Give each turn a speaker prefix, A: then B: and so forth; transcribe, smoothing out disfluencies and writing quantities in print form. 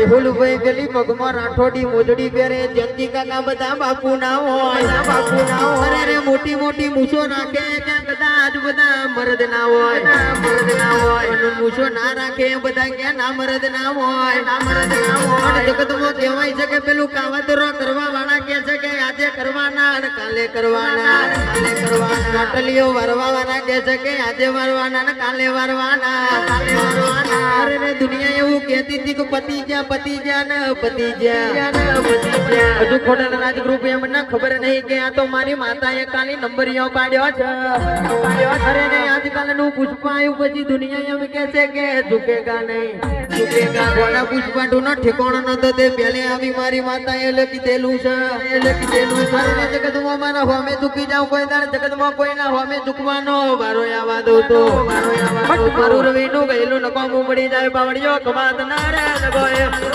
A: મેહુલભાઈ પેલી પગમાં રાઠોડી મોજડી પહેરે જયંતિ કાકા બધા બાપુ ના હોય અરે રે મોટી મોટી મૂછો નાખે કે કદાચ બધા મરદ ના હોય મૂછો ના રાખે બધા કે ના મરદ ના હોય જગતમાં કહેવાય છે કે પેલું કાવતરો કરવા વાળા કે છે કે આજે કરવાના અને કાલે કરવાના નાટલીઓ વારવા વાળા કે છે કે આજે વારવાના અને કાલે વારવાના અરે રે દુનિયા એવું કહેતી હતી કે પતિ જ્યાં ને પતિ જ્યાં હજુ ખોટા રાજ ગ્રુપ એમને ખબર નહીં કે આ તો મારી માતાએ કાલી નંબરિયો પાડ્યો છે અરે રે આજકાલ નું પુષ્પા આવ્યું પછી દુનિયા એમ કે છે કે ઝુકેગા નહીં ઝુકેગા પુષ્પા નો ઠેકાણો નતો તે પહેલે આવી મારી માતાએ લખી છે જગતમાં મારા હોમે ઝૂકી જાવ કોઈ દાડ જગતમાં કોઈના હોમે ઝૂકવાનો વારો આવા દો તો મારું રવિ નું ગયેલું નકામું પડી જાય બાવળિયો કમાત ના રે લગોય